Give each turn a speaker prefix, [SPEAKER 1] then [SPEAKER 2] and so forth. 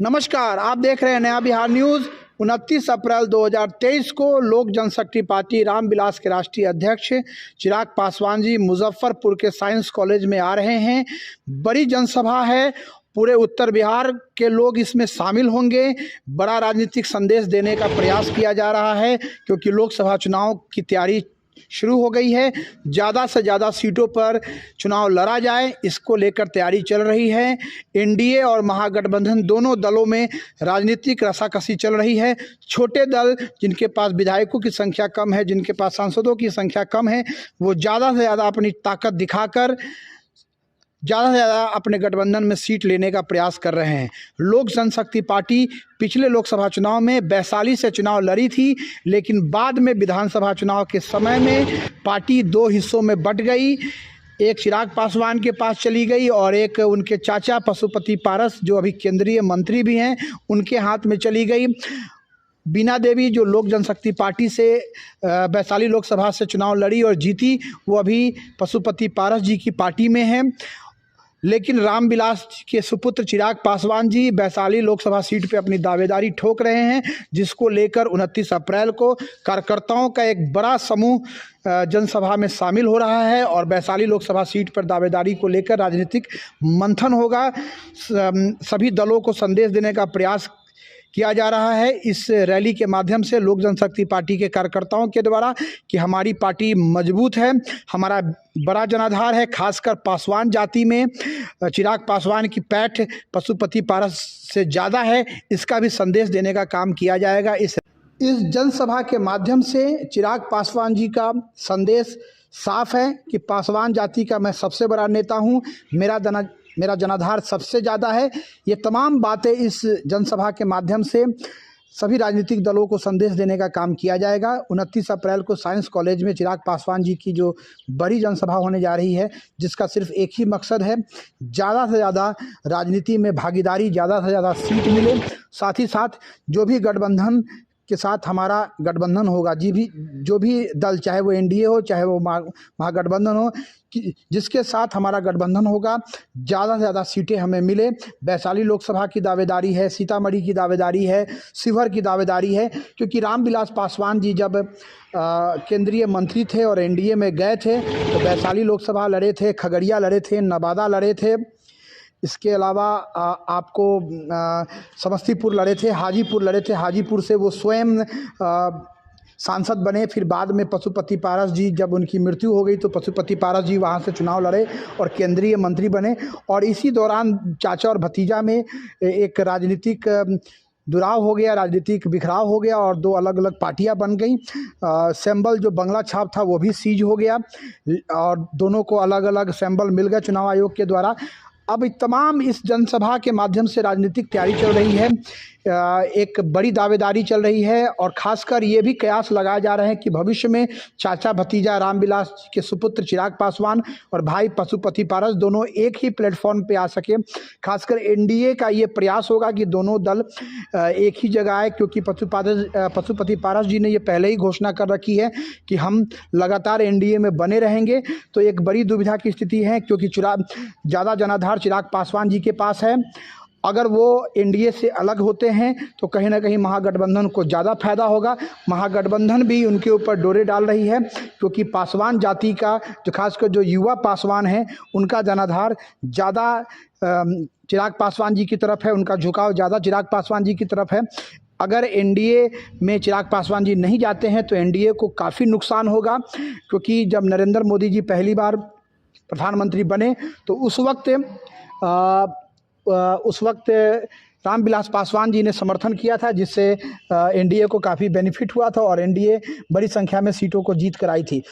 [SPEAKER 1] नमस्कार, आप देख रहे हैं नया बिहार न्यूज़। 29 अप्रैल 2023 को लोक जनशक्ति पार्टी रामविलास के राष्ट्रीय अध्यक्ष चिराग पासवान जी मुजफ्फरपुर के साइंस कॉलेज में आ रहे हैं। बड़ी जनसभा है, पूरे उत्तर बिहार के लोग इसमें शामिल होंगे। बड़ा राजनीतिक संदेश देने का प्रयास किया जा रहा है क्योंकि लोकसभा चुनाव की तैयारी शुरू हो गई है। ज़्यादा से ज़्यादा सीटों पर चुनाव लड़ा जाए, इसको लेकर तैयारी चल रही है। एनडीए और महागठबंधन दोनों दलों में राजनीतिक रसाकसी चल रही है। छोटे दल जिनके पास विधायकों की संख्या कम है, जिनके पास सांसदों की संख्या कम है, वो ज़्यादा से ज़्यादा अपनी ताकत दिखाकर ज़्यादा से ज़्यादा अपने गठबंधन में सीट लेने का प्रयास कर रहे हैं। लोक जनशक्ति पार्टी पिछले लोकसभा चुनाव में वैशाली से चुनाव लड़ी थी, लेकिन बाद में विधानसभा चुनाव के समय में पार्टी दो हिस्सों में बंट गई। एक चिराग पासवान के पास चली गई और एक उनके चाचा पशुपति पारस, जो अभी केंद्रीय मंत्री भी हैं, उनके हाथ में चली गई। बीना देवी जो लोक जनशक्ति पार्टी से वैशाली लोकसभा से चुनाव लड़ी और जीती, वो अभी पशुपति पारस जी की पार्टी में है। लेकिन रामविलास के सुपुत्र चिराग पासवान जी वैशाली लोकसभा सीट पे अपनी दावेदारी ठोक रहे हैं, जिसको लेकर 29 अप्रैल को कार्यकर्ताओं का एक बड़ा समूह जनसभा में शामिल हो रहा है और वैशाली लोकसभा सीट पर दावेदारी को लेकर राजनीतिक मंथन होगा। सभी दलों को संदेश देने का प्रयास किया जा रहा है इस रैली के माध्यम से लोक जनशक्ति पार्टी के कार्यकर्ताओं के द्वारा कि हमारी पार्टी मजबूत है, हमारा बड़ा जनाधार है। खासकर पासवान जाति में चिराग पासवान की पैठ पशुपति पारस से ज़्यादा है, इसका भी संदेश देने का काम किया जाएगा। इस जनसभा के माध्यम से चिराग पासवान जी का संदेश साफ है कि पासवान जाति का मैं सबसे बड़ा नेता हूँ, मेरा जनाधार सबसे ज़्यादा है। ये तमाम बातें इस जनसभा के माध्यम से सभी राजनीतिक दलों को संदेश देने का काम किया जाएगा। 29 अप्रैल को साइंस कॉलेज में चिराग पासवान जी की जो बड़ी जनसभा होने जा रही है, जिसका सिर्फ एक ही मकसद है, ज़्यादा से ज़्यादा राजनीति में भागीदारी, ज़्यादा से ज़्यादा सीट मिले। साथ ही साथ जो भी गठबंधन के साथ हमारा गठबंधन होगा, जो भी दल, चाहे वो एनडीए हो, चाहे वो महागठबंधन हो, जिसके साथ हमारा गठबंधन होगा, ज़्यादा से ज़्यादा सीटें हमें मिले। वैशाली लोकसभा की दावेदारी है, सीतामढ़ी की दावेदारी है, शिवहर की दावेदारी है, क्योंकि रामविलास पासवान जी जब केंद्रीय मंत्री थे और एनडीए में गए थे तो वैशाली लोकसभा लड़े थे, खगड़िया लड़े थे, नवादा लड़े थे। इसके अलावा आपको समस्तीपुर लड़े थे, हाजीपुर लड़े थे। हाजीपुर से वो स्वयं सांसद बने। फिर बाद में पशुपति पारस जी, जब उनकी मृत्यु हो गई तो पशुपति पारस जी वहाँ से चुनाव लड़े और केंद्रीय मंत्री बने। और इसी दौरान चाचा और भतीजा में एक राजनीतिक दुराव हो गया, राजनीतिक बिखराव हो गया और दो अलग अलग पार्टियां बन गई। सिंबल जो बंगला छाप था वो भी सीज हो गया और दोनों को अलग अलग सिंबल मिल गए चुनाव आयोग के द्वारा। अब तमाम इस जनसभा के माध्यम से राजनीतिक तैयारी चल रही है, एक बड़ी दावेदारी चल रही है और ख़ासकर ये भी कयास लगाए जा रहे हैं कि भविष्य में चाचा भतीजा रामविलास के सुपुत्र चिराग पासवान और भाई पशुपति पारस दोनों एक ही प्लेटफॉर्म पे आ सके। खासकर एनडीए का ये प्रयास होगा कि दोनों दल एक ही जगह आए, क्योंकि पशुपति पारस जी ने ये पहले ही घोषणा कर रखी है कि हम लगातार एनडीए में बने रहेंगे। तो एक बड़ी दुविधा की स्थिति है, क्योंकि ज़्यादा जनाधार चिराग पासवान जी के पास है। अगर वो एनडीए से अलग होते हैं तो कहीं ना कहीं महागठबंधन को ज़्यादा फायदा होगा। महागठबंधन भी उनके ऊपर डोरे डाल रही है, क्योंकि पासवान जाति का जो खासकर जो युवा पासवान हैं, उनका जनाधार ज़्यादा चिराग पासवान जी की तरफ है, उनका झुकाव ज़्यादा चिराग पासवान जी की तरफ है। अगर एनडीए में चिराग पासवान जी नहीं जाते हैं तो एनडीए को काफ़ी नुकसान होगा, क्योंकि जब नरेंद्र मोदी जी पहली बार प्रधानमंत्री बने तो उस वक्त रामविलास पासवान जी ने समर्थन किया था, जिससे एनडीए को काफ़ी बेनिफिट हुआ था और एनडीए बड़ी संख्या में सीटों को जीत कर आई थी।